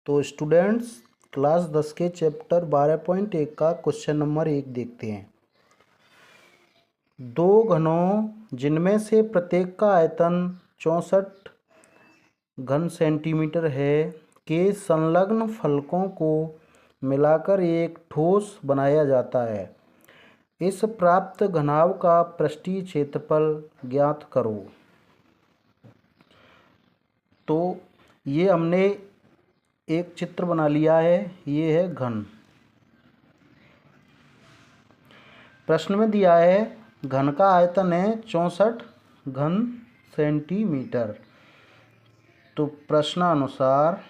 तो students class 10 के chapter 12.1 का क्वेश्चन नंबर 1 देखते हैं। दो घनों जिनमें से प्रत्येक का आयतन 64 घन सेंटीमीटर है के संलग्न फलकों को मिलाकर एक ठोस बनाया जाता है। इस प्राप्त घनाभ का पृष्ठीय क्षेत्रफल ज्ञात करो। तो ये हमने एक चित्र बना लिया है। ये है घन। प्रश्न में दिया है घन का आयतन है 64 घन सेंटीमीटर। तो प्रश्नानुसार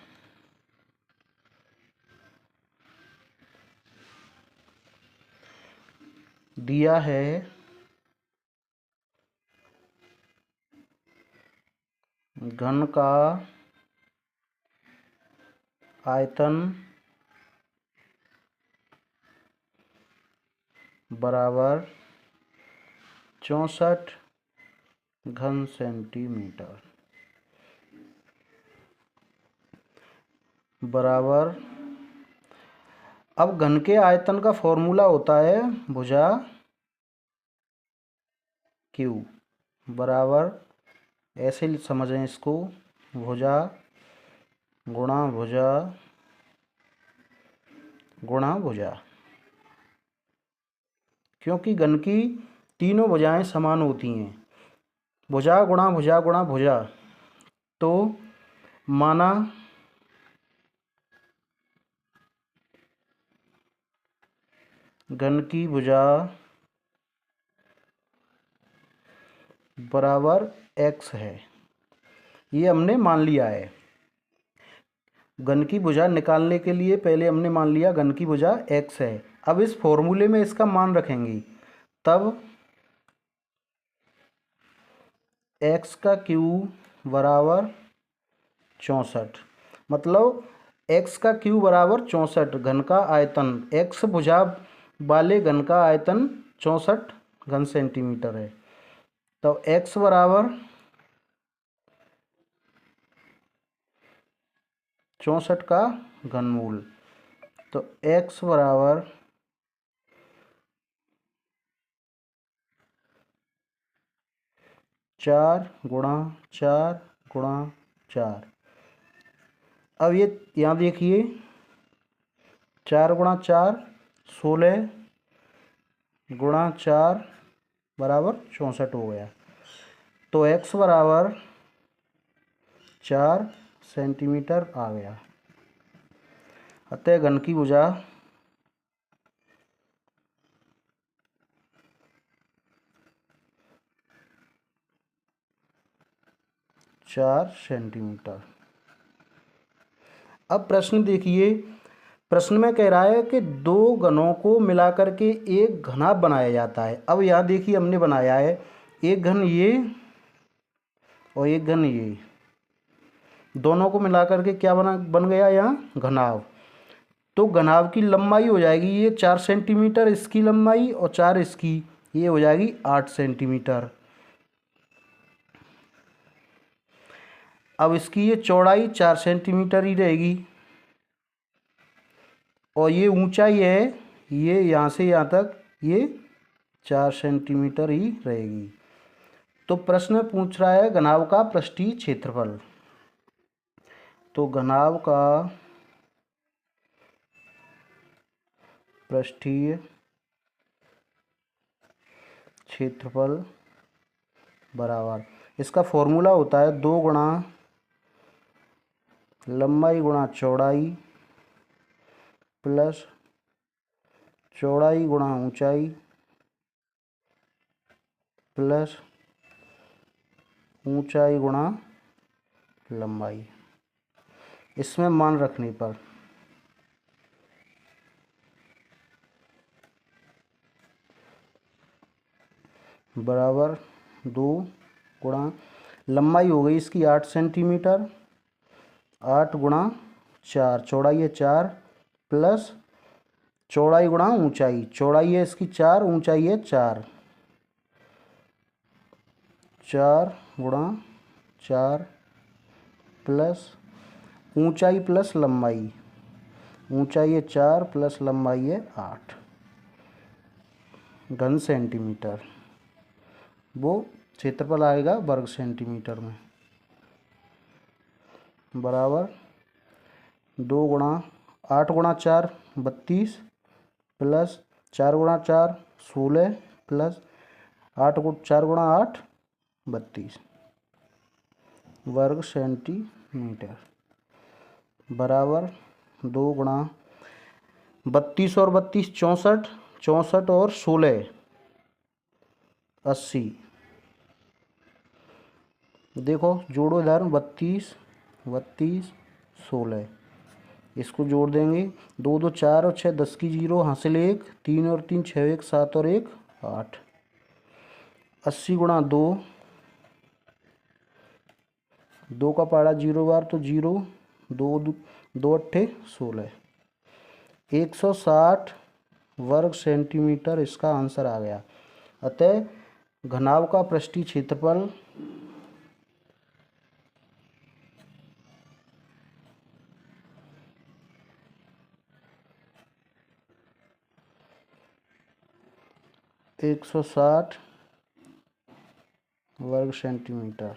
दिया है घन का आयतन बराबर 64 घन सेंटीमीटर बराबर। अब घन के आयतन का फॉर्मूला होता है भुजा क्यू बराबर, ऐसे समझें इसको, भुजा गुणा भुजा गुणा भुजा, क्योंकि घन की तीनों भुजाएं समान होती हैं। भुजा गुणा भुजा गुणा भुजा, तो माना घन की भुजा बराबर x है। ये हमने मान लिया है। घन की भुजा निकालने के लिए पहले हमने मान लिया घन की भुजा x है। अब इस फॉर्मूले में इसका मान रखेंगे, तब x का क्यूब बराबर 64, मतलब x का क्यूब बराबर 64। घन का आयतन x भुजा वाले घन का आयतन 64 घन सेंटीमीटर है। तो x बराबर 64 का घनमूल। तो x बराबर 4 गुणा 4 गुणा 4। अब ये यहाँ देखिए, 4 गुणा 4 16 गुणा 4 बराबर 64 हो गया। तो x बराबर 4 सेंटीमीटर आ गया। अतः घन की भुजा चार सेंटीमीटर। अब प्रश्न देखिए, प्रश्न में कह रहा है कि दो घनों को मिलाकर के एक घनाभ बनाया जाता है। अब यहाँ देखिए हमने बनाया है एक घन ये और एक घन ये, दोनों को मिलाकर के क्या बन गया यहाँ घनाभ। तो घनाभ की लंबाई हो जाएगी ये 4 सेंटीमीटर इसकी लंबाई, और 4 इसकी, ये हो जाएगी 8 सेंटीमीटर। अब इसकी ये चौड़ाई 4 सेंटीमीटर ही रहेगी, और ये ऊंचाई है ये यहाँ से यहाँ तक ये 4 सेंटीमीटर ही रहेगी। तो प्रश्न पूछ रहा है घनाभ का पृष्ठीय क्षेत्रफल। तो घनाभ का पृष्ठीय क्षेत्रफल बराबर, इसका फॉर्मूला होता है 2 गुणा लंबाई गुणा चौड़ाई प्लस चौड़ाई गुणा ऊंचाई प्लस ऊंचाई गुणा लंबाई। इसमें मान रखने पर बराबर 2 गुणा लंबाई हो गई इसकी 8 सेंटीमीटर, 8 गुणा 4, चौड़ाई है 4 प्लस चौड़ाई गुणा ऊंचाई, चौड़ाई है इसकी 4 ऊंचाई है 4, 4 गुणा 4 प्लस ऊंचाई प्लस लंबाई, ऊंचाई है 4 प्लस लंबाई है 8 घन सेंटीमीटर, वो क्षेत्रफल आएगा वर्ग सेंटीमीटर में, बराबर 8 गुणा 4 32 प्लस 4 गुणा 4 16 प्लस 4 गुणा 8 32 वर्ग सेंटीमीटर, बराबर 2 गुणा 32 और 32 64, 64 और 16 80। देखो जोड़ो इधर 32 32 16, इसको जोड़ देंगे 2 2 4 और 6 10 की 0, हासिल 1 3 और 3 6 1 7 और 1 8, 80 गुणा 2, 2 का पहाड़ा 0 बार तो 0, 2 2 अट्ठे 16, 160 वर्ग सेंटीमीटर इसका आंसर आ गया। अतः घनाभ का पृष्ठीय क्षेत्रफल 160 वर्ग सेंटीमीटर।